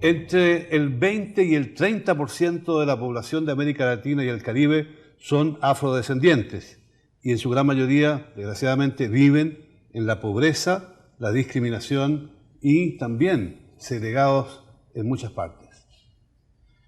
Entre el 20 y el 30% de la población de América Latina y el Caribe son afrodescendientes y en su gran mayoría, desgraciadamente, viven en la pobreza, la discriminación y también segregados en muchas partes.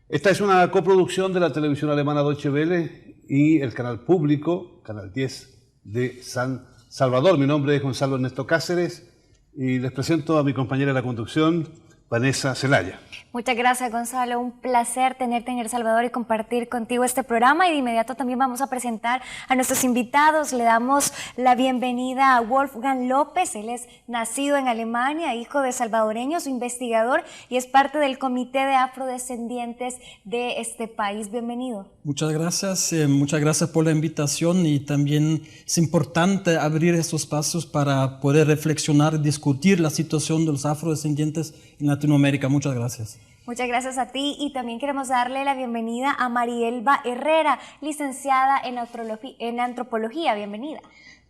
Esta es una coproducción de la televisión alemana Deutsche Welle y el canal público, Canal 10 de San Salvador. Mi nombre es Gonzalo Ernesto Cáceres y les presento a mi compañera de la conducción, Vanessa Zelaya. Muchas gracias, Gonzalo. Un placer tenerte en El Salvador y compartir contigo este programa. Y de inmediato también vamos a presentar a nuestros invitados. Le damos la bienvenida a Wolfgang López. Él es nacido en Alemania, hijo de salvadoreños, investigador y es parte del Comité de Afrodescendientes de este país. Bienvenido. Muchas gracias por la invitación y también es importante abrir estos espacios para poder reflexionar y discutir la situación de los afrodescendientes en Latinoamérica. Muchas gracias. Muchas gracias a ti y también queremos darle la bienvenida a Marielba Herrera, licenciada en antropología. Bienvenida.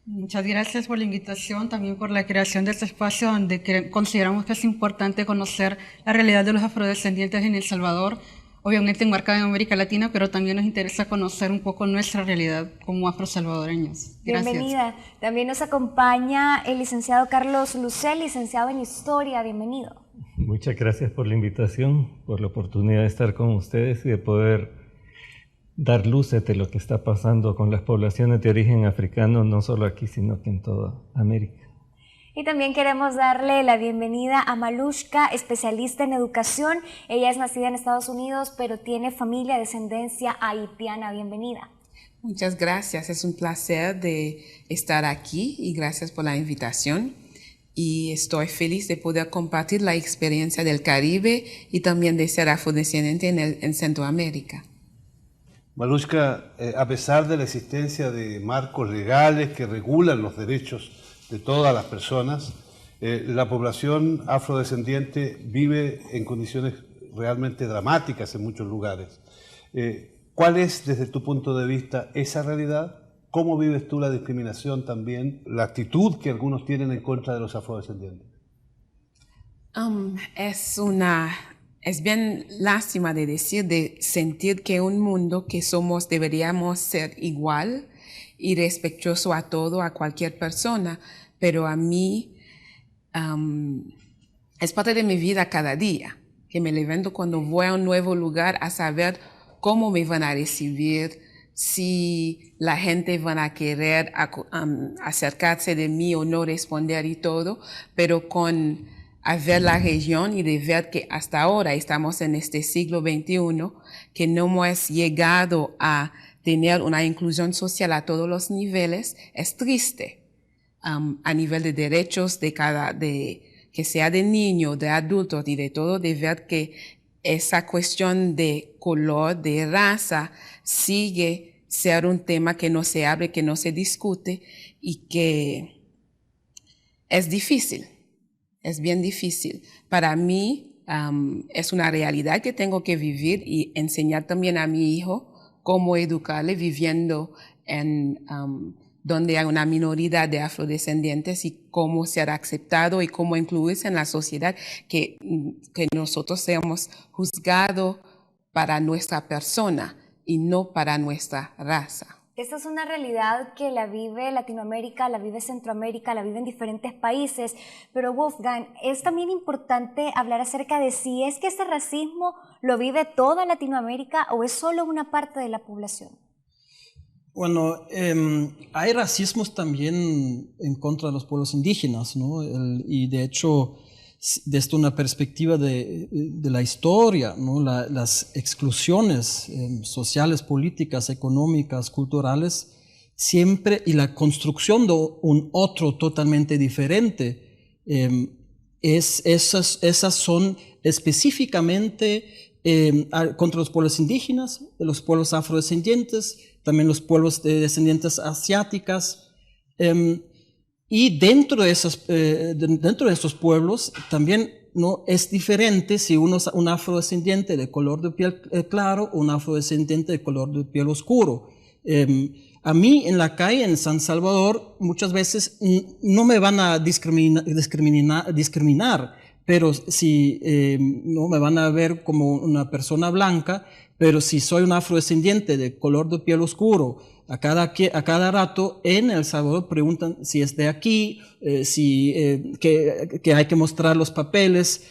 Muchas gracias por la invitación, también por la creación de este espacio donde consideramos que es importante conocer la realidad de los afrodescendientes en El Salvador, obviamente enmarcada en América Latina, pero también nos interesa conocer un poco nuestra realidad como afrosalvadoreños. Gracias. Bienvenida. También nos acompaña el licenciado Carlos Lucel, licenciado en Historia. Bienvenido. Muchas gracias por la invitación, por la oportunidad de estar con ustedes y de poder dar luces de lo que está pasando con las poblaciones de origen africano, no solo aquí, sino que en toda América. Y también queremos darle la bienvenida a Malushka, especialista en educación. Ella es nacida en Estados Unidos, pero tiene familia de descendencia haitiana. Bienvenida. Muchas gracias, es un placer de estar aquí y gracias por la invitación. Y estoy feliz de poder compartir la experiencia del Caribe y también de ser afrodescendiente en Centroamérica. Malushka, a pesar de la existencia de marcos legales que regulan los derechos de todas las personas, la población afrodescendiente vive en condiciones realmente dramáticas en muchos lugares. ¿Cuál es, desde tu punto de vista, esa realidad? ¿Cómo vives tú la discriminación también, la actitud que algunos tienen en contra de los afrodescendientes? Es bien lástima de decir, de sentir que un mundo que somos deberíamos ser igual y respetuoso a todo, a cualquier persona, pero a mí es parte de mi vida cada día, que me levanto cuando voy a un nuevo lugar a saber cómo me van a recibir, si la gente van a querer acercarse de mí o no responder y todo, pero a ver la región y de ver que hasta ahora estamos en este siglo XXI, que no hemos llegado a tener una inclusión social a todos los niveles, es triste. A nivel de derechos que sea de niños, de adultos y de todo, de ver que esa cuestión de color, de raza, sigue ser un tema que no se abre, que no se discute y que es difícil, es bien difícil. Para mí es una realidad que tengo que vivir y enseñar también a mi hijo cómo educarle viviendo en donde hay una minoría de afrodescendientes y cómo ser aceptado y cómo incluirse en la sociedad, que nosotros seamos juzgados para nuestra persona y no para nuestra raza. Esta es una realidad que la vive Latinoamérica, la vive Centroamérica, la vive en diferentes países, pero Wolfgang, es también importante hablar acerca de si es que este racismo lo vive toda Latinoamérica o es solo una parte de la población. Bueno, hay racismos también en contra de los pueblos indígenas, ¿no? Y de hecho, desde una perspectiva de la historia, ¿no? Las exclusiones sociales, políticas, económicas, culturales, siempre, y la construcción de un otro totalmente diferente, esas son específicamente contra los pueblos indígenas, los pueblos afrodescendientes, también los pueblos de descendientes asiáticas, y dentro de estos pueblos también no es diferente si uno es un afrodescendiente de color de piel claro o un afrodescendiente de color de piel oscuro. A mí en la calle en San Salvador muchas veces no me van a discriminar, pero si no me van a ver como una persona blanca, pero si soy un afrodescendiente de color de piel oscuro, a cada rato en El Salvador preguntan si es de aquí, que hay que mostrar los papeles.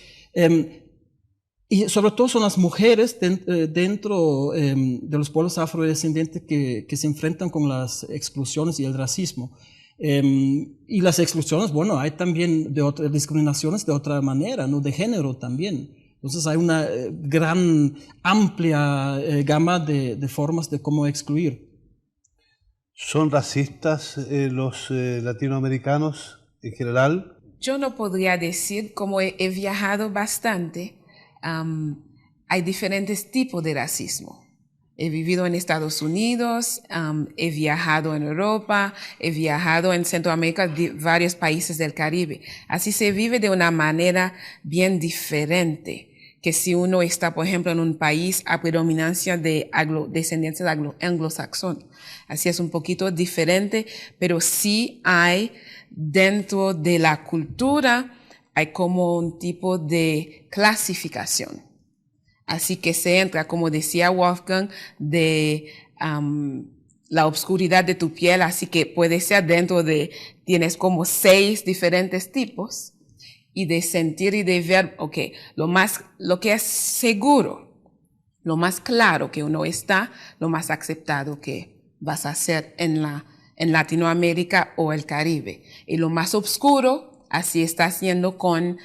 Y sobre todo son las mujeres dentro de los pueblos afrodescendientes que se enfrentan con las exclusiones y el racismo. Y las exclusiones, bueno, hay también discriminaciones de otra manera, ¿no? De género también. Entonces hay una gran, amplia gama de formas de cómo excluir. ¿Son racistas los latinoamericanos en general? Yo no podría decir, como he viajado bastante, hay diferentes tipos de racismo. He vivido en Estados Unidos, he viajado en Europa, he viajado en Centroamérica, varios países del Caribe. Así se vive de una manera bien diferente que si uno está, por ejemplo, en un país a predominancia de descendencia anglosaxón. Así es un poquito diferente, pero sí hay dentro de la cultura, hay como un tipo de clasificación. Así que se entra, como decía Wolfgang, de la oscuridad de tu piel, así que puede ser tienes como 6 diferentes tipos, y de sentir y de ver, lo que es seguro, lo más claro que uno está, lo más aceptado que vas a hacer en Latinoamérica o el Caribe. Y lo más oscuro, así está haciendo con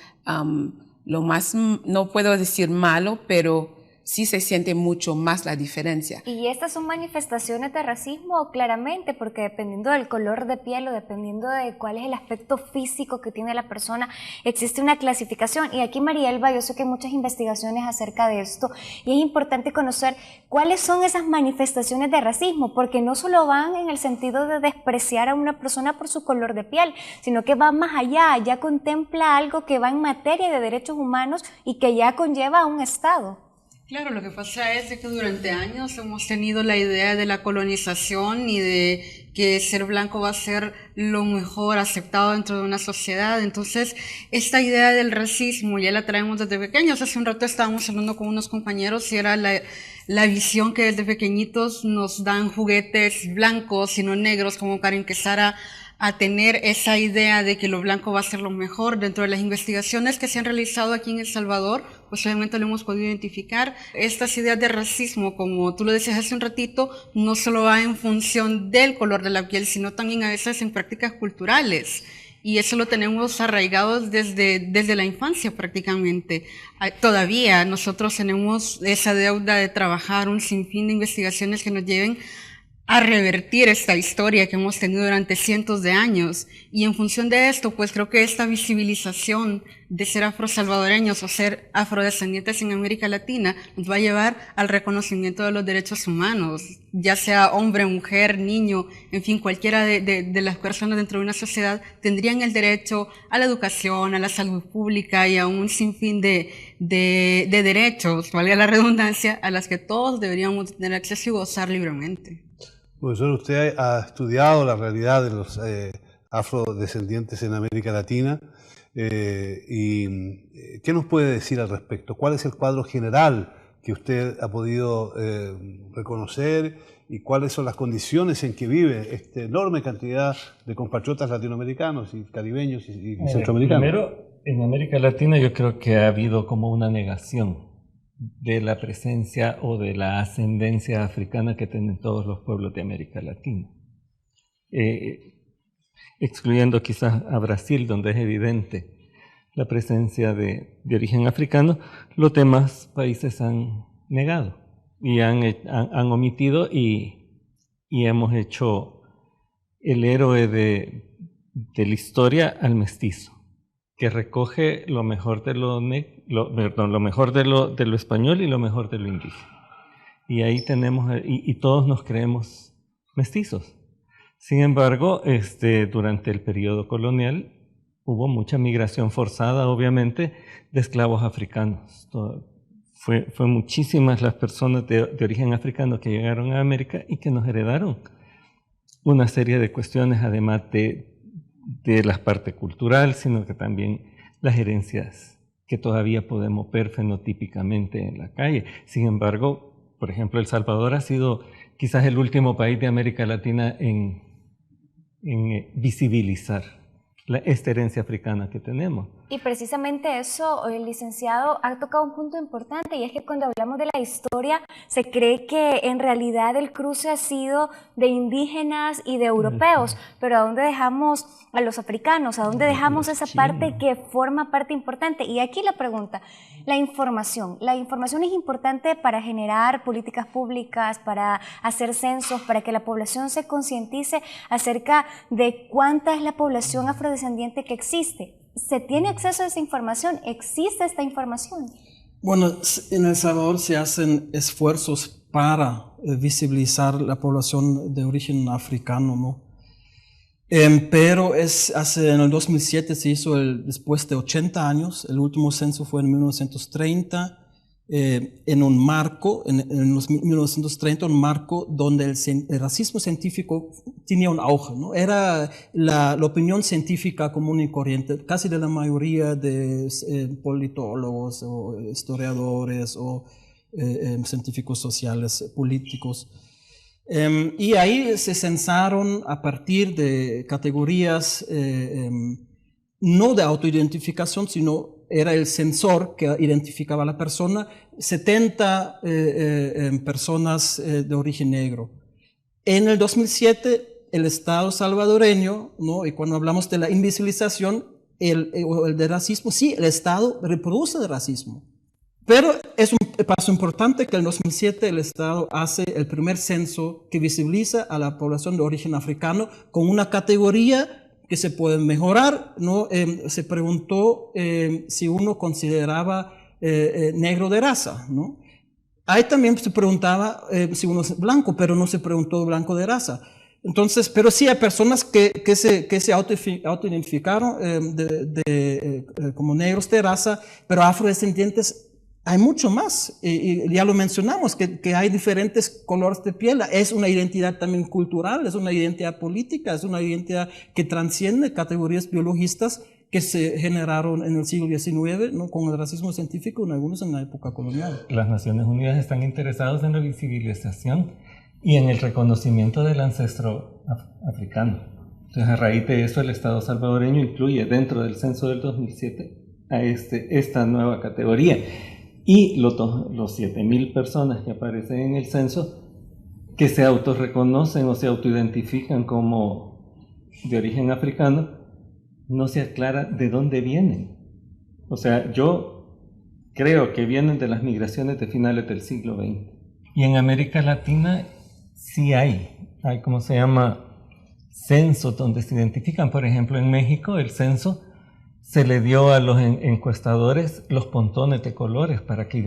lo más, no puedo decir malo, pero sí se siente mucho más la diferencia. ¿Y estas son manifestaciones de racismo? Claramente, porque dependiendo del color de piel o dependiendo de cuál es el aspecto físico que tiene la persona, existe una clasificación. Y aquí, María Elba, yo sé que hay muchas investigaciones acerca de esto y es importante conocer cuáles son esas manifestaciones de racismo, porque no solo van en el sentido de despreciar a una persona por su color de piel, sino que va más allá, ya contempla algo que va en materia de derechos humanos y que ya conlleva a un Estado. Claro, lo que pasa es que durante años hemos tenido la idea de la colonización y de que ser blanco va a ser lo mejor aceptado dentro de una sociedad. Entonces, esta idea del racismo ya la traemos desde pequeños. Hace un rato estábamos hablando con unos compañeros y era la visión que desde pequeñitos nos dan juguetes blancos y no negros, como Karen Quesada, a tener esa idea de que lo blanco va a ser lo mejor. Dentro de las investigaciones que se han realizado aquí en El Salvador, pues obviamente lo hemos podido identificar. Estas ideas de racismo, como tú lo decías hace un ratito, no solo va en función del color de la piel, sino también a veces en prácticas culturales. Y eso lo tenemos arraigado desde la infancia prácticamente. Todavía nosotros tenemos esa deuda de trabajar un sinfín de investigaciones que nos lleven a revertir esta historia que hemos tenido durante cientos de años. Y en función de esto, pues creo que esta visibilización de ser afrosalvadoreños o ser afrodescendientes en América Latina nos va a llevar al reconocimiento de los derechos humanos, ya sea hombre, mujer, niño, en fin, cualquiera de las personas dentro de una sociedad tendrían el derecho a la educación, a la salud pública y a un sinfín de derechos, valga la redundancia, a las que todos deberíamos tener acceso y gozar libremente. Profesor, usted ha estudiado la realidad de los afrodescendientes en América Latina. ¿Y qué nos puede decir al respecto? ¿Cuál es el cuadro general que usted ha podido reconocer y cuáles son las condiciones en que vive esta enorme cantidad de compatriotas latinoamericanos y caribeños y centroamericanos? Primero, en América Latina yo creo que ha habido como una negación de la presencia o de la ascendencia africana que tienen todos los pueblos de América Latina. Excluyendo quizás a Brasil, donde es evidente la presencia de origen africano, los demás países han negado y han omitido y hemos hecho el héroe de la historia al mestizo, que recoge lo mejor de lo mejor de lo español y lo mejor de lo indígena. Y ahí tenemos, y todos nos creemos mestizos. Sin embargo, durante el periodo colonial hubo mucha migración forzada, obviamente, de esclavos africanos. Fue muchísimas las personas de origen africano que llegaron a América y que nos heredaron una serie de cuestiones, además de la parte cultural, sino que también las herencias que todavía podemos ver fenotípicamente en la calle. Sin embargo, por ejemplo, El Salvador ha sido quizás el último país de América Latina en visibilizar esta herencia africana que tenemos. Y precisamente eso, el licenciado, ha tocado un punto importante, y es que cuando hablamos de la historia se cree que en realidad el cruce ha sido de indígenas y de europeos, pero ¿a dónde dejamos a los africanos? ¿A dónde dejamos esa parte que forma parte importante? Y aquí la pregunta, la información. La información es importante para generar políticas públicas, para hacer censos, para que la población se concientice acerca de cuánta es la población afrodescendiente que existe. ¿Se tiene acceso a esa información? ¿Existe esta información? Bueno, en El Salvador se hacen esfuerzos para visibilizar la población de origen africano, ¿no? Pero en el 2007 se hizo después de 80 años, el último censo fue en 1930, en un marco, en los 1930, un marco donde el racismo científico tenía un auge, ¿no? Era la opinión científica común y corriente, casi de la mayoría de politólogos o historiadores o científicos sociales, políticos. Y ahí se censaron a partir de categorías no de autoidentificación, sino era el censor que identificaba a la persona, 70 personas de origen negro. En el 2007, el Estado salvadoreño, ¿no? Y cuando hablamos de la invisibilización el de racismo, sí, el Estado reproduce el racismo. Pero es un paso importante que en el 2007 el Estado hace el primer censo que visibiliza a la población de origen africano con una categoría que se puede mejorar, ¿no? Se preguntó si uno consideraba negro de raza, ¿no? Ahí también se preguntaba si uno es blanco, pero no se preguntó blanco de raza. Entonces, pero sí hay personas que se autoidentificaron como negros de raza, pero afrodescendientes hay mucho más, y ya lo mencionamos, que hay diferentes colores de piel. Es una identidad también cultural, es una identidad política, es una identidad que transciende categorías biologistas que se generaron en el siglo XIX, ¿no? Con el racismo científico, en algunos en la época colonial. Las Naciones Unidas están interesadas en la visibilización y en el reconocimiento del ancestro africano. Entonces, a raíz de eso, el Estado salvadoreño incluye dentro del censo del 2007 a esta nueva categoría. Y los 7.000 personas que aparecen en el censo, que se autorreconocen o se autoidentifican como de origen africano, no se aclara de dónde vienen. O sea, yo creo que vienen de las migraciones de finales del siglo XX. Y en América Latina sí hay ¿cómo se llama? Censos donde se identifican. Por ejemplo, en México el censo se le dio a los encuestadores los pontones de colores para que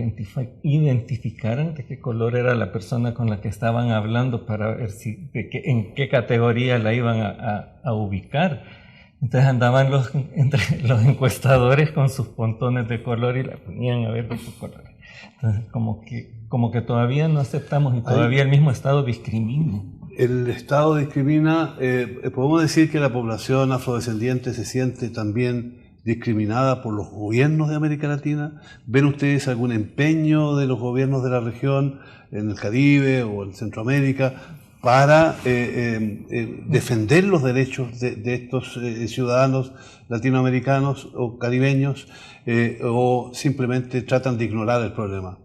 identificaran de qué color era la persona con la que estaban hablando, para ver en qué categoría la iban a ubicar. Entonces andaban entre los encuestadores con sus pontones de color y la ponían a ver de qué color. Entonces como que todavía no aceptamos y todavía el mismo Estado discrimina. El Estado discrimina, podemos decir que la población afrodescendiente se siente también discriminada por los gobiernos de América Latina. ¿Ven ustedes algún empeño de los gobiernos de la región, en el Caribe o en Centroamérica, para defender los derechos de estos ciudadanos latinoamericanos o caribeños, o simplemente tratan de ignorar el problema?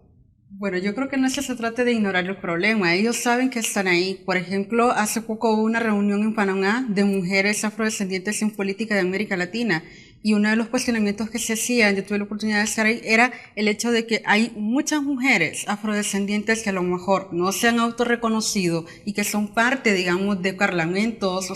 Bueno, yo creo que no se trata de ignorar el problema. Ellos saben que están ahí. Por ejemplo, hace poco hubo una reunión en Panamá de mujeres afrodescendientes en política de América Latina. Y uno de los cuestionamientos que se hacían, yo tuve la oportunidad de estar ahí, era el hecho de que hay muchas mujeres afrodescendientes que a lo mejor no se han autorreconocido y que son parte, digamos, de parlamentos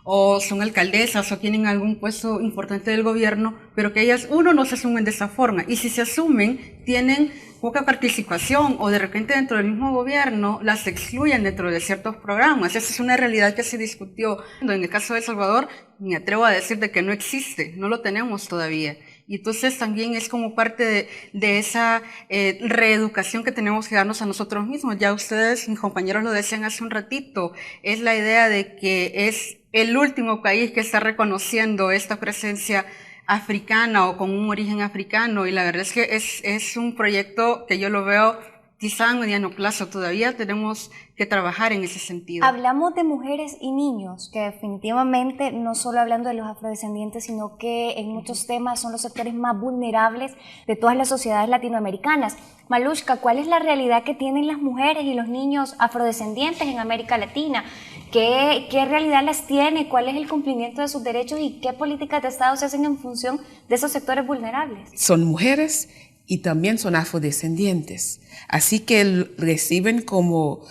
o son alcaldesas o tienen algún puesto importante del gobierno, pero que ellas, no se asumen de esa forma. Y si se asumen, tienen poca participación o de repente dentro del mismo gobierno las excluyen dentro de ciertos programas. Esa es una realidad que se discutió. En el caso de El Salvador, me atrevo a decir de que no existe, no lo tenemos todavía. Y entonces también es como parte de esa reeducación que tenemos que darnos a nosotros mismos. Ya ustedes, mis compañeros, lo decían hace un ratito, es la idea de que es el último país que está reconociendo esta presencia africana o con un origen africano, y la verdad es que es un proyecto que yo lo veo quizá a mediano plazo. Todavía tenemos que trabajar en ese sentido. Hablamos de mujeres y niños, que definitivamente no solo hablando de los afrodescendientes, sino que en muchos temas son los sectores más vulnerables de todas las sociedades latinoamericanas. Malushka, ¿cuál es la realidad que tienen las mujeres y los niños afrodescendientes en América Latina? ¿Qué realidad las tiene? ¿Cuál es el cumplimiento de sus derechos y qué políticas de Estado se hacen en función de esos sectores vulnerables? Son mujeres y también son afrodescendientes, así que reciben como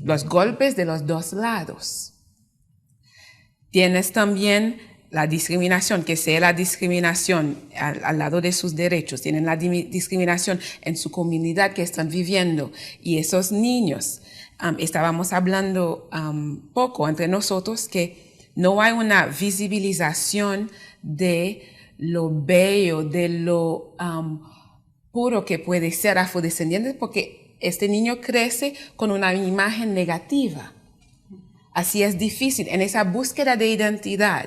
los golpes de los dos lados. Tienes también la discriminación, que sea la discriminación al lado de sus derechos, tienen la discriminación en su comunidad que están viviendo, y esos niños, estábamos hablando poco entre nosotros que no hay una visibilización de lo bello, de lo puro que puede ser afrodescendiente, porque este niño crece con una imagen negativa. Así es difícil en esa búsqueda de identidad.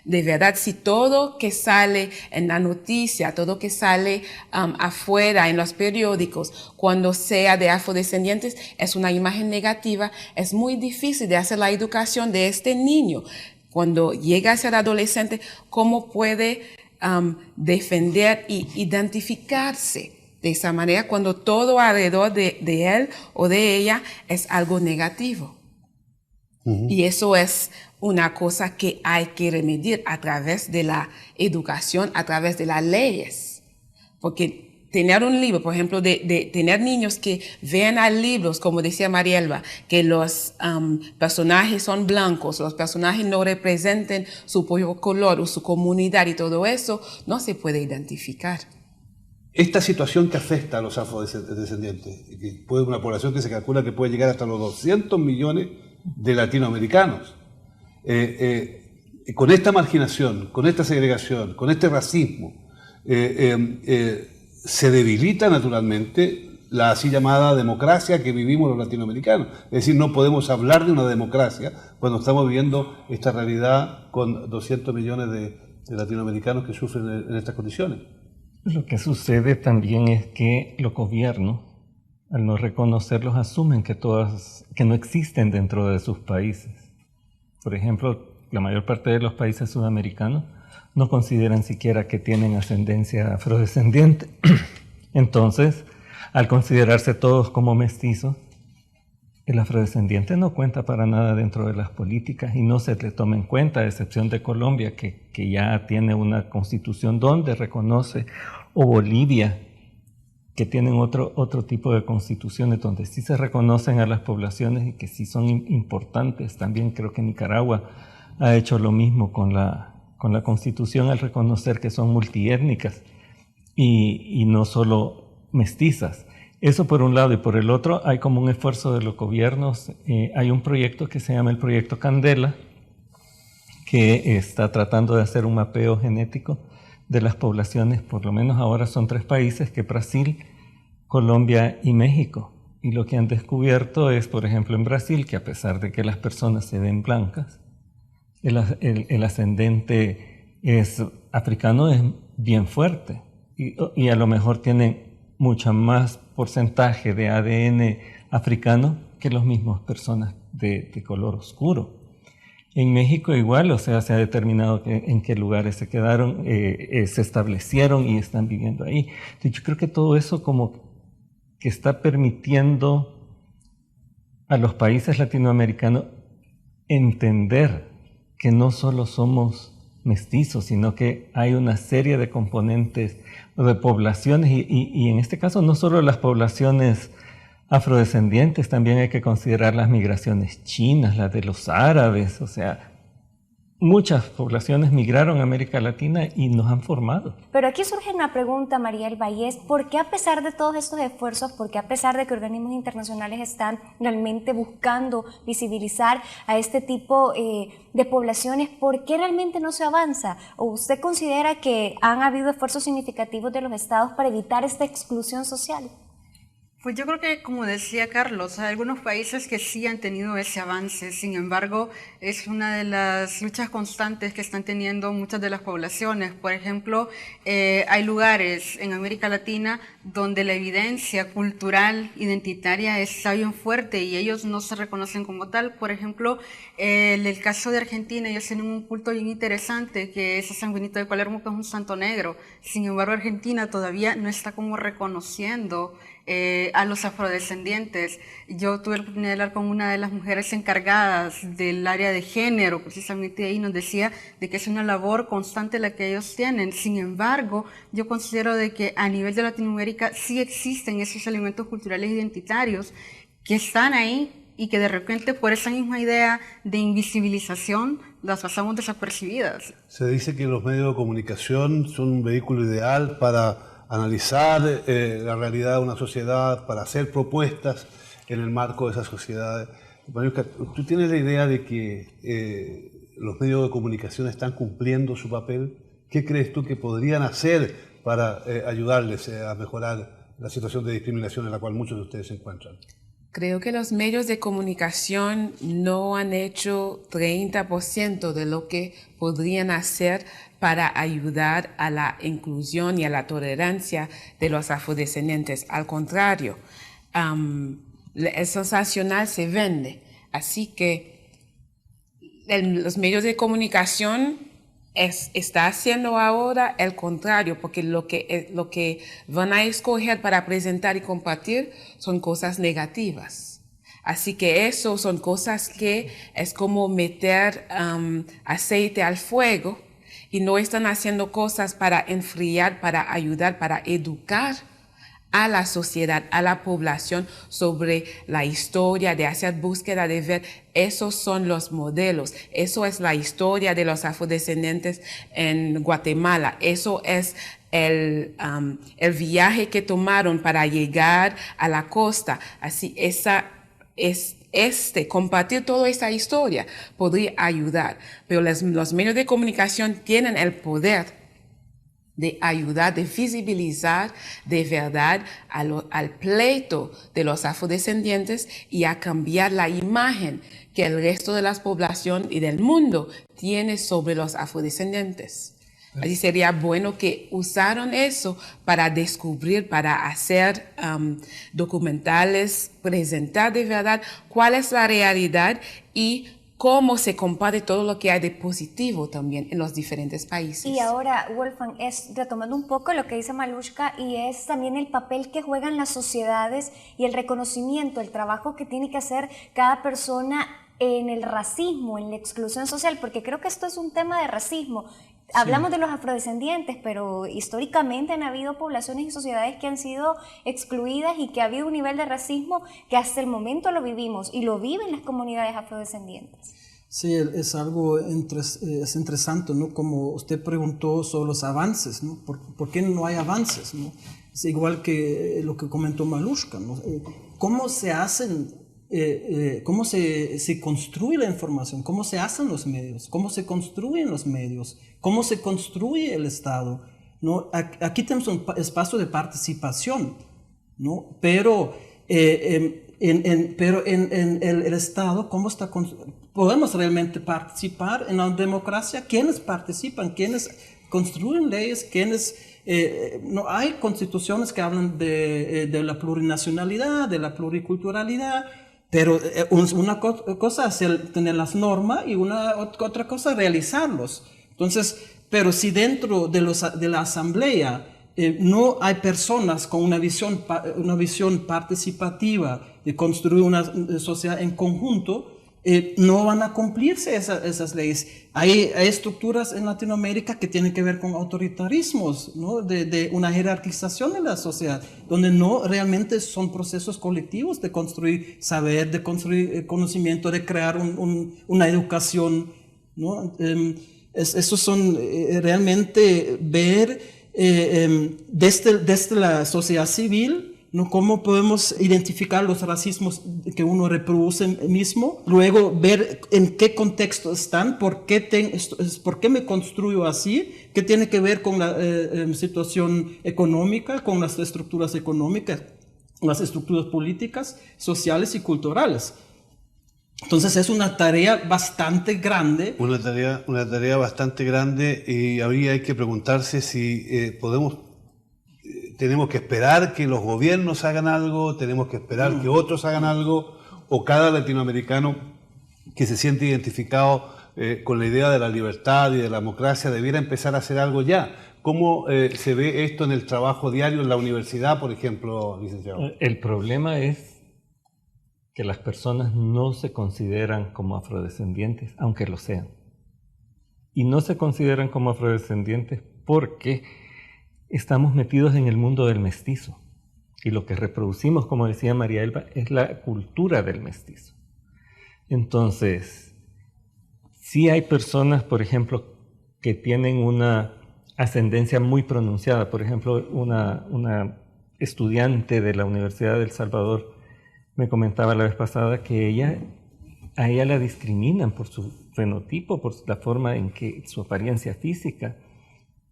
De verdad, si todo que sale en la noticia, todo que sale afuera en los periódicos, cuando sea de afrodescendientes, es una imagen negativa, es muy difícil de hacer la educación de este niño. Cuando llega a ser adolescente, ¿cómo puede defender y identificarse de esa manera cuando todo alrededor de él o de ella es algo negativo? Y eso es una cosa que hay que remediar a través de la educación, a través de las leyes. Porque tener un libro, por ejemplo, de tener niños que vean a libros, como decía Marielba, que los personajes son blancos, los personajes no representen su propio color o su comunidad y todo eso, no se puede identificar. Esta situación que afecta a los afrodescendientes, que puede una población que se calcula que puede llegar hasta los 200 millones de latinoamericanos, con esta marginación, con esta segregación, con este racismo, se debilita naturalmente la así llamada democracia que vivimos los latinoamericanos. Es decir, no podemos hablar de una democracia cuando estamos viviendo esta realidad con 200 millones de latinoamericanos que sufren en estas condiciones. Lo que sucede también es que los gobiernos, al no reconocerlos, asumen que no existen dentro de sus países. Por ejemplo, la mayor parte de los países sudamericanos no consideran siquiera que tienen ascendencia afrodescendiente. Entonces, al considerarse todos como mestizos, el afrodescendiente no cuenta para nada dentro de las políticas y no se le toma en cuenta, a excepción de Colombia, que ya tiene una constitución donde reconoce, o Bolivia, que tienen otro tipo de constituciones donde sí se reconocen a las poblaciones y que sí son importantes. También creo que Nicaragua ha hecho lo mismo con la constitución al reconocer que son multiétnicas y no solo mestizas. Eso por un lado, y por el otro hay como un esfuerzo de los gobiernos. Hay un proyecto que se llama el Proyecto Candela, que está tratando de hacer un mapeo genético de las poblaciones. Por lo menos ahora son 3 países, que Brasil, Colombia y México. Y lo que han descubierto es, por ejemplo, en Brasil, que a pesar de que las personas se ven blancas, el ascendente africano es bien fuerte y a lo mejor tienen mucho más porcentaje de ADN africano que las mismas personas de color oscuro. En México igual, o sea, se ha determinado en qué lugares se quedaron, se establecieron y están viviendo ahí. Entonces, yo creo que todo eso como que está permitiendo a los países latinoamericanos entender que no solo somos mestizos, sino que hay una serie de componentes de poblaciones y en este caso no solo las poblaciones afrodescendientes, también hay que considerar las migraciones chinas, las de los árabes, o sea, muchas poblaciones migraron a América Latina y nos han formado. Pero aquí surge una pregunta, Marielba, y es ¿por qué a pesar de todos estos esfuerzos, por qué a pesar de que organismos internacionales están realmente buscando visibilizar a este tipo de poblaciones, por qué realmente no se avanza? ¿O usted considera que han habido esfuerzos significativos de los estados para evitar esta exclusión social? Pues yo creo que, como decía Carlos, hay algunos países que sí han tenido ese avance. Sin embargo, es una de las luchas constantes que están teniendo muchas de las poblaciones. Por ejemplo, hay lugares en América Latina donde la evidencia cultural identitaria está bien fuerte y ellos no se reconocen como tal. Por ejemplo, en el caso de Argentina, ellos tienen un culto bien interesante que es San Benito de Palermo, que es un santo negro. Sin embargo, Argentina todavía no está como reconociendo a los afrodescendientes. Yo tuve la oportunidad de hablar con una de las mujeres encargadas del área de género, precisamente ahí nos decía de que es una labor constante la que ellos tienen. Sin embargo, yo considero de que a nivel de Latinoamérica sí existen esos elementos culturales identitarios que están ahí y que de repente por esa misma idea de invisibilización las pasamos desapercibidas. Se dice que los medios de comunicación son un vehículo ideal para analizar la realidad de una sociedad, para hacer propuestas en el marco de esa sociedad. Mariuska, ¿tú tienes la idea de que los medios de comunicación están cumpliendo su papel? ¿Qué crees tú que podrían hacer para ayudarles a mejorar la situación de discriminación en la cual muchos de ustedes se encuentran? Creo que los medios de comunicación no han hecho 30% de lo que podrían hacer para ayudar a la inclusión y a la tolerancia de los afrodescendientes. Al contrario, el sensacional se vende. Así que los medios de comunicación está haciendo ahora el contrario, porque lo que van a escoger para presentar y compartir son cosas negativas. Así que eso son cosas que es como meter aceite al fuego y no están haciendo cosas para enfriar, para ayudar, para educar a la sociedad, a la población sobre la historia, de hacer búsqueda, de ver, esos son los modelos, eso es la historia de los afrodescendientes en Guatemala, eso es el viaje que tomaron para llegar a la costa. Así, compartir toda esta historia podría ayudar, pero los medios de comunicación tienen el poder de ayudar, de visibilizar de verdad al pleito de los afrodescendientes y a cambiar la imagen que el resto de la población y del mundo tiene sobre los afrodescendientes. Así sería bueno que usaron eso para descubrir, para hacer documentales, presentar de verdad cuál es la realidad y cómo se comparte todo lo que hay de positivo también en los diferentes países. Y ahora, Wolfgang, es retomando un poco lo que dice Mariuska, y es también el papel que juegan las sociedades y el reconocimiento, el trabajo que tiene que hacer cada persona en el racismo, en la exclusión social, porque creo que esto es un tema de racismo. Hablamos de los afrodescendientes, pero históricamente han habido poblaciones y sociedades que han sido excluidas y que ha habido un nivel de racismo que hasta el momento lo vivimos y lo viven las comunidades afrodescendientes. Sí, es algo es interesante, ¿no? Como usted preguntó sobre los avances, ¿no? ¿Por qué no hay avances, ¿no? Es igual que lo que comentó Mariuska, ¿no? ¿Cómo se hacen? ¿Cómo se construye la información? ¿Cómo se hacen los medios? ¿Cómo se construyen los medios? ¿Cómo se construye el Estado? ¿No? Aquí tenemos un espacio de participación, ¿no? Pero en el Estado, ¿cómo está? ¿Podemos realmente participar en la democracia? ¿Quiénes participan? ¿Quiénes construyen leyes? ¿Quiénes? No hay constituciones que hablan de la plurinacionalidad, de la pluriculturalidad. Pero una cosa es tener las normas y otra cosa es realizarlos. Entonces, pero si dentro de la asamblea no hay personas con una visión participativa de construir una sociedad en conjunto, no van a cumplirse esas leyes. Hay estructuras en Latinoamérica que tienen que ver con autoritarismos, ¿no? de una jerarquización de la sociedad, donde no realmente son procesos colectivos de construir saber, de construir conocimiento, de crear una educación, ¿no? Esos son realmente ver desde la sociedad civil, ¿no? Cómo podemos identificar los racismos que uno reproduce mismo, luego ver en qué contexto están, por qué me construyo así, qué tiene que ver con la situación económica, con las estructuras económicas, las estructuras políticas, sociales y culturales. Entonces es una tarea bastante grande. Una tarea bastante grande, y ahí hay que preguntarse si tenemos que esperar que los gobiernos hagan algo, tenemos que esperar que otros hagan algo, o cada latinoamericano que se siente identificado con la idea de la libertad y de la democracia debiera empezar a hacer algo ya. ¿Cómo se ve esto en el trabajo diario en la universidad, por ejemplo, licenciado? El problema es que las personas no se consideran como afrodescendientes, aunque lo sean. Y no se consideran como afrodescendientes porque estamos metidos en el mundo del mestizo. Y lo que reproducimos, como decía María Elba, es la cultura del mestizo. Entonces, sí hay personas, por ejemplo, que tienen una ascendencia muy pronunciada. Por ejemplo, una estudiante de la Universidad de El Salvador me comentaba la vez pasada que a ella la discriminan por su fenotipo, por la forma en que su apariencia física,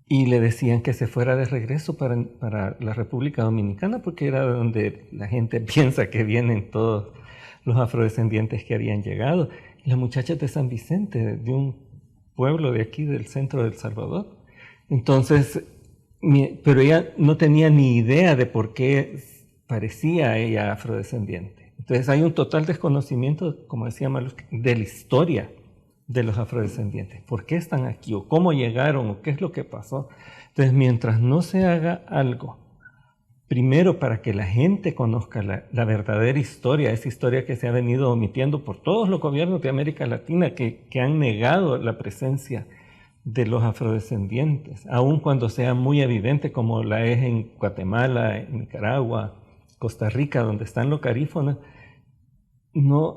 y le decían que se fuera de regreso para la República Dominicana, porque era donde la gente piensa que vienen todos los afrodescendientes que habían llegado. Y la muchacha es de San Vicente, de un pueblo de aquí del centro de El Salvador. Entonces, pero ella no tenía ni idea de por qué parecía a ella afrodescendiente. Entonces hay un total desconocimiento, como decía Maluz, de la historia de los afrodescendientes. ¿Por qué están aquí? ¿O cómo llegaron? ¿O qué es lo que pasó? Entonces, mientras no se haga algo, primero para que la gente conozca la verdadera historia, esa historia que se ha venido omitiendo por todos los gobiernos de América Latina que han negado la presencia de los afrodescendientes, aun cuando sea muy evidente, como la es en Guatemala, en Nicaragua, Costa Rica, donde están los carífonas,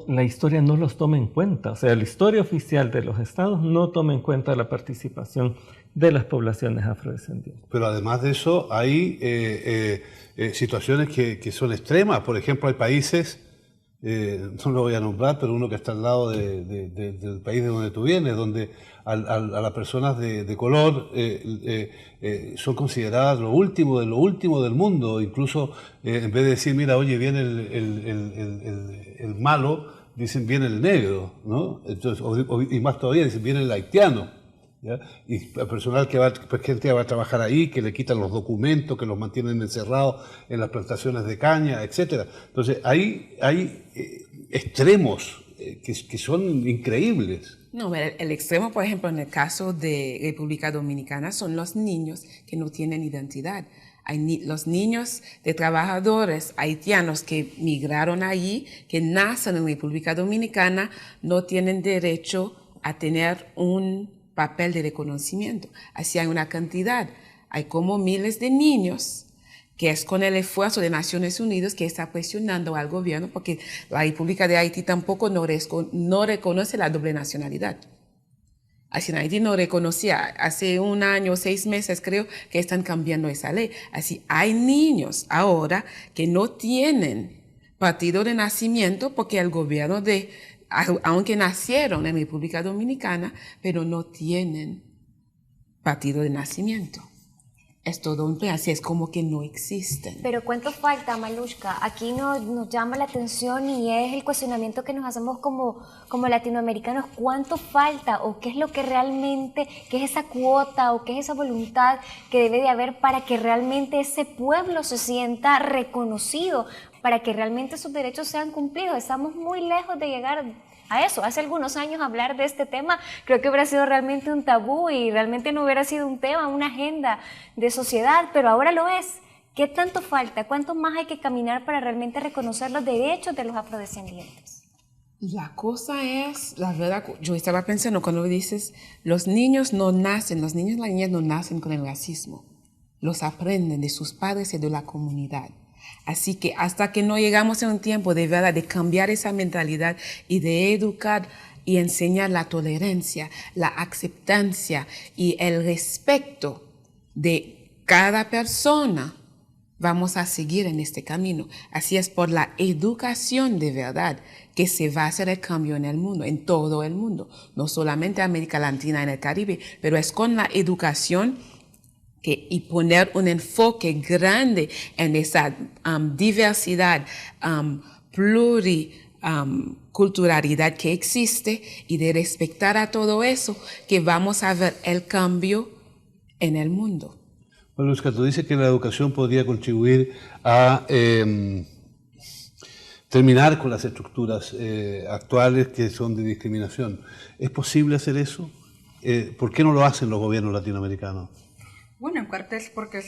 la historia no los toma en cuenta. O sea, la historia oficial de los estados no toma en cuenta la participación de las poblaciones afrodescendientes. Pero además de eso, hay situaciones que son extremas. Por ejemplo, hay países, no lo voy a nombrar, pero uno que está al lado del país de donde tú vienes, donde a las personas de color son consideradas lo último del mundo. Incluso en vez de decir, mira, oye, viene el malo, dicen, viene el negro, ¿no? Entonces, y más todavía, dicen, viene el haitiano, ¿ya? Y el personal que gente va a trabajar ahí, que le quitan los documentos, que los mantienen encerrados en las plantaciones de caña, etcétera. Entonces, hay extremos que son increíbles. No, el extremo, por ejemplo, en el caso de República Dominicana, son los niños que no tienen identidad. Hay los niños de trabajadores haitianos que migraron allí, que nacen en República Dominicana, no tienen derecho a tener un papel de reconocimiento. Así hay una cantidad. Hay como miles de niños que es con el esfuerzo de Naciones Unidas que está presionando al gobierno, porque la República de Haití tampoco no reconoce la doble nacionalidad. Así en Haití no reconocía, hace un año, 6 meses creo, que están cambiando esa ley. Así hay niños ahora que no tienen partido de nacimiento porque el gobierno aunque nacieron en República Dominicana, pero no tienen partido de nacimiento. Es todo un plan, así es como que no existen. Pero ¿cuánto falta, Malushka? Aquí nos llama la atención y es el cuestionamiento que nos hacemos como latinoamericanos. ¿Cuánto falta o qué es lo que realmente, qué es esa cuota o qué es esa voluntad que debe de haber para que realmente ese pueblo se sienta reconocido, para que realmente sus derechos sean cumplidos? Estamos muy lejos de llegar a eso. Hace algunos años hablar de este tema creo que hubiera sido realmente un tabú y realmente no hubiera sido un tema, una agenda de sociedad, pero ahora lo es. ¿Qué tanto falta? ¿Cuánto más hay que caminar para realmente reconocer los derechos de los afrodescendientes? La cosa es, la verdad, yo estaba pensando cuando dices, los niños y las niñas no nacen con el racismo, los aprenden de sus padres y de la comunidad. Así que hasta que no llegamos a un tiempo de verdad de cambiar esa mentalidad y de educar y enseñar la tolerancia, la aceptancia y el respeto de cada persona, vamos a seguir en este camino. Así es por la educación de verdad que se va a hacer el cambio en el mundo, en todo el mundo, no solamente en América Latina, en el Caribe, pero es con la educación y poner un enfoque grande en esa diversidad, pluriculturalidad que existe, y de respetar a todo eso, que vamos a ver el cambio en el mundo. Bueno, Luzca, tú dices que la educación podría contribuir a terminar con las estructuras actuales que son de discriminación. ¿Es posible hacer eso? ¿Por qué no lo hacen los gobiernos latinoamericanos? Bueno, en parte es porque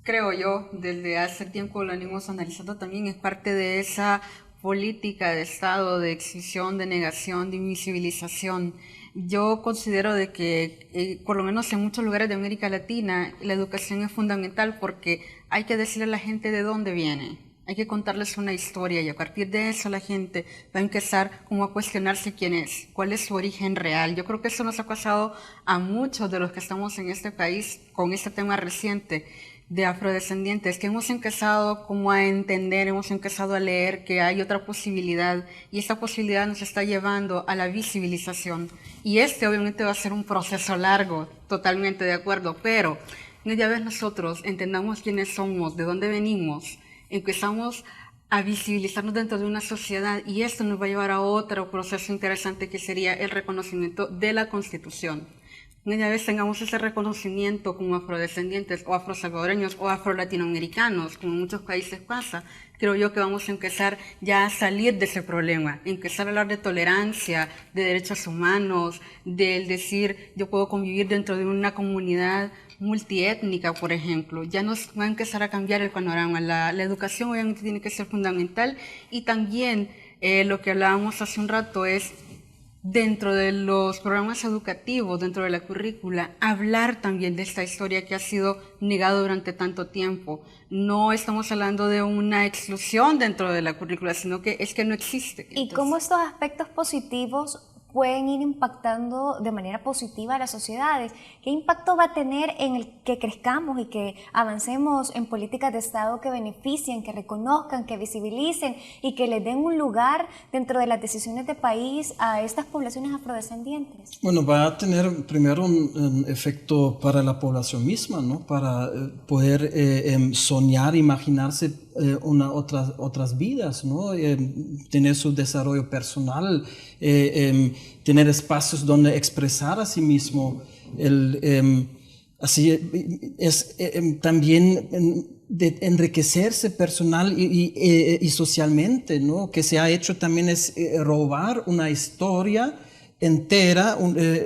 creo yo, desde hace tiempo lo venimos analizando también, es parte de esa política de Estado, de exclusión, de negación, de invisibilización. Yo considero de que, por lo menos en muchos lugares de América Latina, la educación es fundamental porque hay que decirle a la gente de dónde viene. Hay que contarles una historia y a partir de eso la gente va a empezar como a cuestionarse quién es, cuál es su origen real. Yo creo que eso nos ha pasado a muchos de los que estamos en este país con este tema reciente de afrodescendientes, que hemos empezado como a entender, hemos empezado a leer que hay otra posibilidad y esta posibilidad nos está llevando a la visibilización. Y obviamente va a ser un proceso largo, totalmente de acuerdo, pero una vez nosotros entendamos quiénes somos, de dónde venimos, empezamos a visibilizarnos dentro de una sociedad y esto nos va a llevar a otro proceso interesante que sería el reconocimiento de la Constitución. Una vez tengamos ese reconocimiento como afrodescendientes o afrosalvadoreños o afrolatinoamericanos, como en muchos países pasa, creo yo que vamos a empezar ya a salir de ese problema, empezar a hablar de tolerancia, de derechos humanos, del decir yo puedo convivir dentro de una comunidad multiétnica, por ejemplo. Ya nos va a empezar a cambiar el panorama. La educación obviamente tiene que ser fundamental y también lo que hablábamos hace un rato es dentro de los programas educativos, dentro de la currícula, hablar también de esta historia que ha sido negada durante tanto tiempo. No estamos hablando de una exclusión dentro de la currícula, sino que es que no existe. ¿Y cómo estos aspectos positivos pueden ir impactando de manera positiva a las sociedades? ¿Qué impacto va a tener en el que crezcamos y que avancemos en políticas de Estado que beneficien, que reconozcan, que visibilicen y que les den un lugar dentro de las decisiones de país a estas poblaciones afrodescendientes? Bueno, va a tener primero un efecto para la población misma, ¿no? Para poder soñar, imaginarse otras vidas, ¿no? Tener su desarrollo personal, tener espacios donde expresar a sí mismo. Así es también de enriquecerse personal y socialmente, ¿no? Que se ha hecho también es robar una historia entera,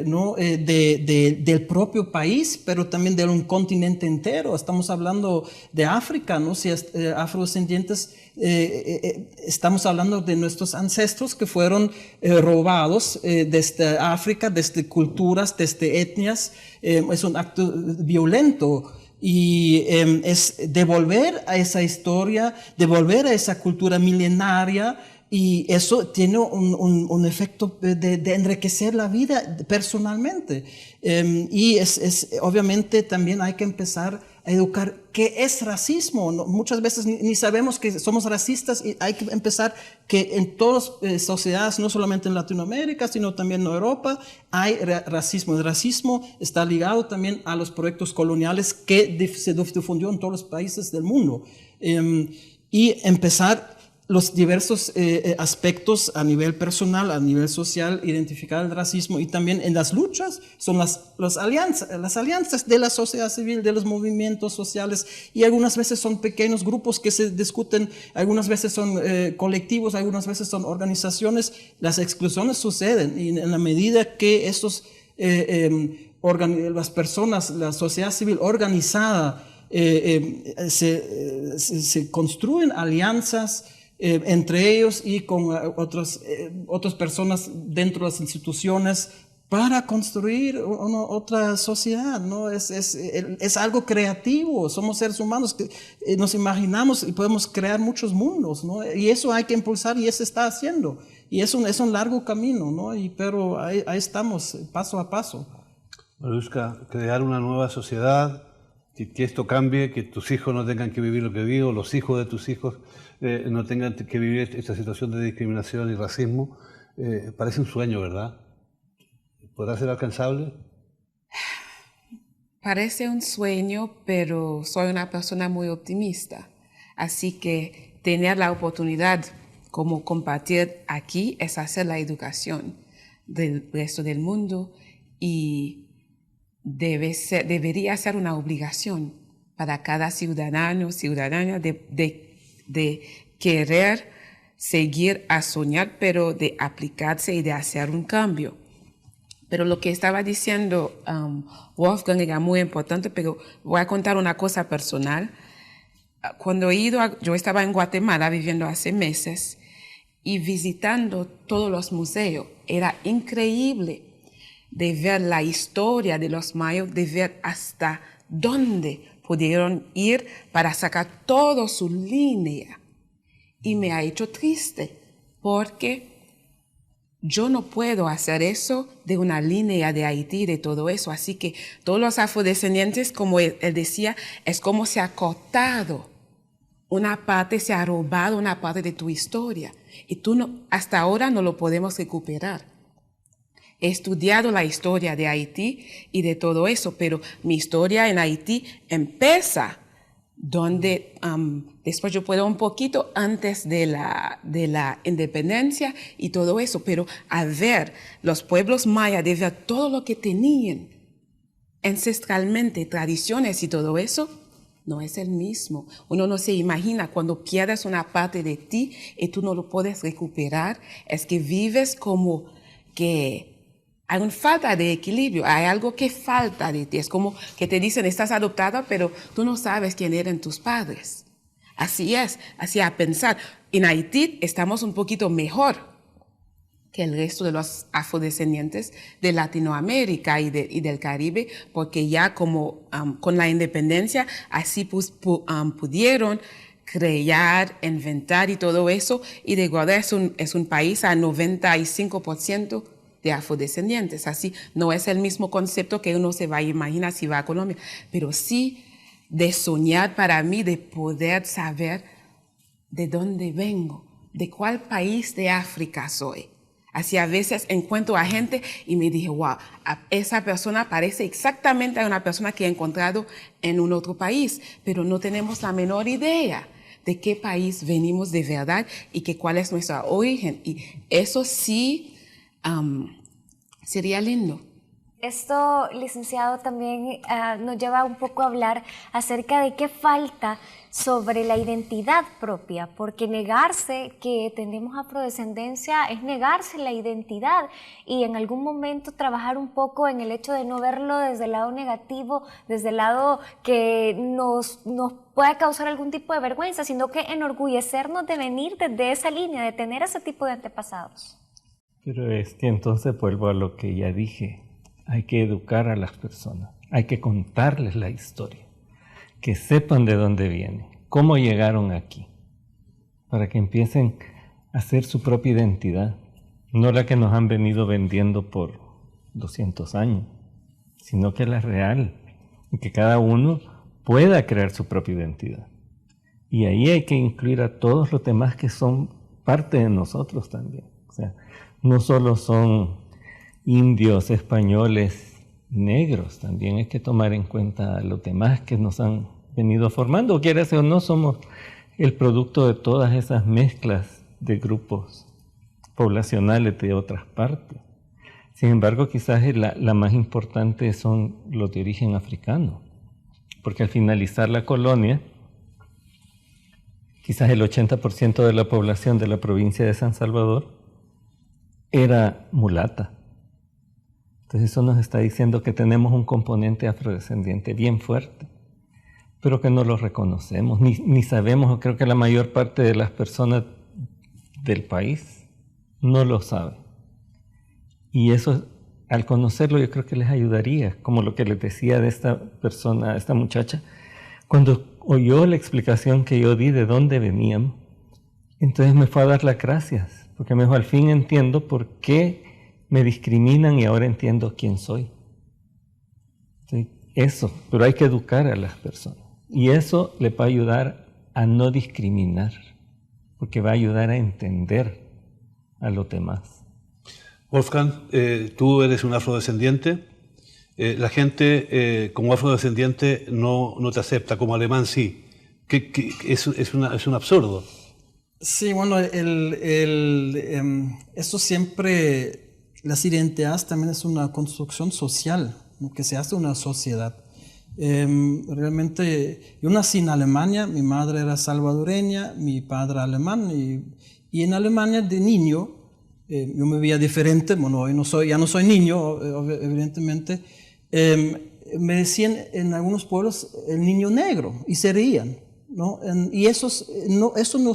¿no? Del propio país, pero también de un continente entero. Estamos hablando de África, ¿no? Si afrodescendientes, estamos hablando de nuestros ancestros que fueron robados desde África, desde culturas, desde etnias. Es un acto violento. Y es devolver a esa historia, devolver a esa cultura milenaria. Y eso tiene un efecto de enriquecer la vida personalmente. Y obviamente también hay que empezar a educar qué es racismo. Muchas veces ni sabemos que somos racistas y hay que empezar que en todas las sociedades, no solamente en Latinoamérica, sino también en Europa, hay racismo. El racismo está ligado también a los proyectos coloniales que se difundió en todos los países del mundo. Y empezar los diversos aspectos a nivel personal, a nivel social, identificar el racismo y también en las luchas son las alianzas de la sociedad civil, de los movimientos sociales y algunas veces son pequeños grupos que se discuten, algunas veces son colectivos, algunas veces son organizaciones. Las exclusiones suceden y en la medida que las personas, la sociedad civil organizada se construyen alianzas entre ellos y con otras personas dentro de las instituciones para construir otra sociedad, ¿no? Es algo creativo, somos seres humanos que nos imaginamos y podemos crear muchos mundos, ¿no? Y eso hay que impulsar y eso se está haciendo. Y es un largo camino, ¿no? Pero ahí estamos, paso a paso. Luzca, crear una nueva sociedad, que esto cambie, que tus hijos no tengan que vivir lo que vivo, los hijos de tus hijos no tengan que vivir esta situación de discriminación y racismo, parece un sueño, ¿verdad? ¿Podrá ser alcanzable? Parece un sueño, pero soy una persona muy optimista. Así que tener la oportunidad como compartir aquí es hacer la educación del resto del mundo y debería ser una obligación para cada ciudadano o ciudadana de querer seguir a soñar, pero de aplicarse y de hacer un cambio. Pero lo que estaba diciendo Wolfgang era muy importante, pero voy a contar una cosa personal. Cuando yo estaba en Guatemala viviendo hace meses y visitando todos los museos, era increíble de ver la historia de los mayas, de ver hasta dónde pudieron ir para sacar toda su línea. Y me ha hecho triste porque yo no puedo hacer eso de una línea de Haití, de todo eso. Así que todos los afrodescendientes, como él decía, es como se ha cortado una parte, se ha robado una parte de tu historia. Y hasta ahora no lo podemos recuperar. He estudiado la historia de Haití y de todo eso, pero mi historia en Haití empieza donde después yo puedo un poquito antes de la independencia y todo eso, pero a ver los pueblos mayas, de ver todo lo que tenían ancestralmente, tradiciones y todo eso, no es el mismo. Uno no se imagina cuando pierdes una parte de ti y tú no lo puedes recuperar, es que vives como que hay una falta de equilibrio, hay algo que falta de ti. Es como que te dicen, estás adoptada, pero tú no sabes quién eran tus padres. Así es, así a pensar. En Haití estamos un poquito mejor que el resto de los afrodescendientes de Latinoamérica y del Caribe, porque ya como con la independencia, así pudieron crear, inventar y todo eso, y de verdad es un país a 95% de afrodescendientes. Así no es el mismo concepto que uno se va a imaginar si va a Colombia, pero sí de soñar para mí, de poder saber de dónde vengo, de cuál país de África soy. Así a veces encuentro a gente y me dije, wow, esa persona parece exactamente a una persona que he encontrado en un otro país, pero no tenemos la menor idea de qué país venimos de verdad y cuál es nuestro origen. Y eso sí sería lindo. Esto, licenciado, también nos lleva un poco a hablar acerca de qué falta sobre la identidad propia, porque negarse que tenemos afrodescendencia es negarse la identidad y en algún momento trabajar un poco en el hecho de no verlo desde el lado negativo, desde el lado que nos pueda causar algún tipo de vergüenza, sino que enorgullecernos de venir desde esa línea, de tener ese tipo de antepasados. Pero es que entonces vuelvo a lo que ya dije. Hay que educar a las personas, hay que contarles la historia, que sepan de dónde vienen, cómo llegaron aquí, para que empiecen a hacer su propia identidad, no la que nos han venido vendiendo por 200 años, sino que la real, y que cada uno pueda crear su propia identidad. Y ahí hay que incluir a todos los demás que son parte de nosotros también. O sea, no solo son indios, españoles, negros, también hay que tomar en cuenta a los demás que nos han venido formando. Quiera o no, somos el producto de todas esas mezclas de grupos poblacionales de otras partes. Sin embargo, quizás la más importante son los de origen africano, porque al finalizar la colonia, quizás el 80% de la población de la provincia de San Salvador era mulata. Entonces eso nos está diciendo que tenemos un componente afrodescendiente bien fuerte, pero que no lo reconocemos, ni sabemos. Creo que la mayor parte de las personas del país no lo sabe. Y eso, al conocerlo, yo creo que les ayudaría, como lo que les decía de esta persona, esta muchacha, cuando oyó la explicación que yo di de dónde veníamos, entonces me fue a dar las gracias, porque me dijo, al fin entiendo por qué me discriminan y ahora entiendo quién soy. ¿Sí? Eso, pero hay que educar a las personas. Y eso le va a ayudar a no discriminar, porque va a ayudar a entender a los demás. Wolfgang, tú eres un afrodescendiente. la gente como afrodescendiente no te acepta, como alemán sí. Es un absurdo. Sí, bueno, eso siempre, las identidades también es una construcción social, ¿no? Que se hace una sociedad. Realmente, yo nací en Alemania, mi madre era salvadoreña, mi padre alemán, y en Alemania de niño, yo me veía diferente, bueno, hoy ya no soy niño, evidentemente, me decían en algunos pueblos el niño negro, y se reían. ¿No? Y eso no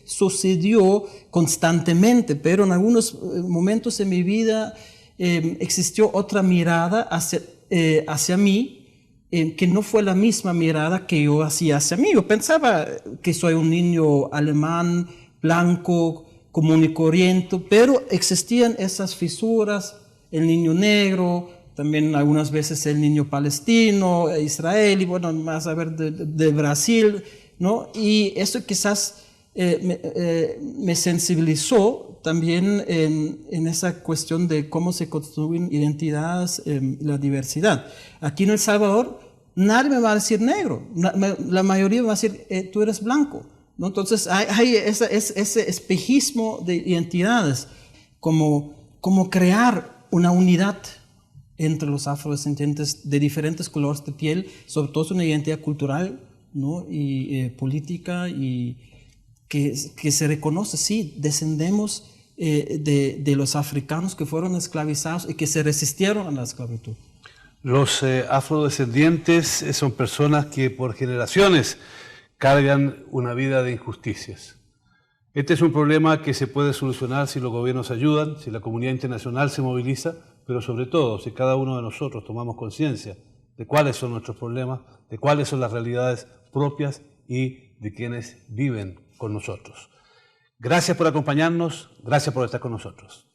sucedió constantemente, pero en algunos momentos de mi vida existió otra mirada hacia mí, que no fue la misma mirada que yo hacía hacia mí. Yo pensaba que soy un niño alemán, blanco, común y corriente, pero existían esas fisuras, el niño negro, también algunas veces el niño palestino, israelí, bueno, más a ver de Brasil, ¿no? Y eso quizás me sensibilizó también en esa cuestión de cómo se construyen identidades, la diversidad. Aquí en El Salvador nadie me va a decir negro, la mayoría me va a decir tú eres blanco, ¿no? Entonces hay ese espejismo de identidades, como crear una unidad entre los afrodescendientes de diferentes colores de piel, sobre todo es una identidad cultural, ¿no? Y política, y que se reconoce, sí, descendemos de los africanos que fueron esclavizados y que se resistieron a la esclavitud. Los afrodescendientes son personas que por generaciones cargan una vida de injusticias. Este es un problema que se puede solucionar si los gobiernos ayudan, si la comunidad internacional se moviliza, pero sobre todo si cada uno de nosotros tomamos conciencia de cuáles son nuestros problemas, de cuáles son las realidades propias y de quienes viven con nosotros. Gracias por acompañarnos, gracias por estar con nosotros.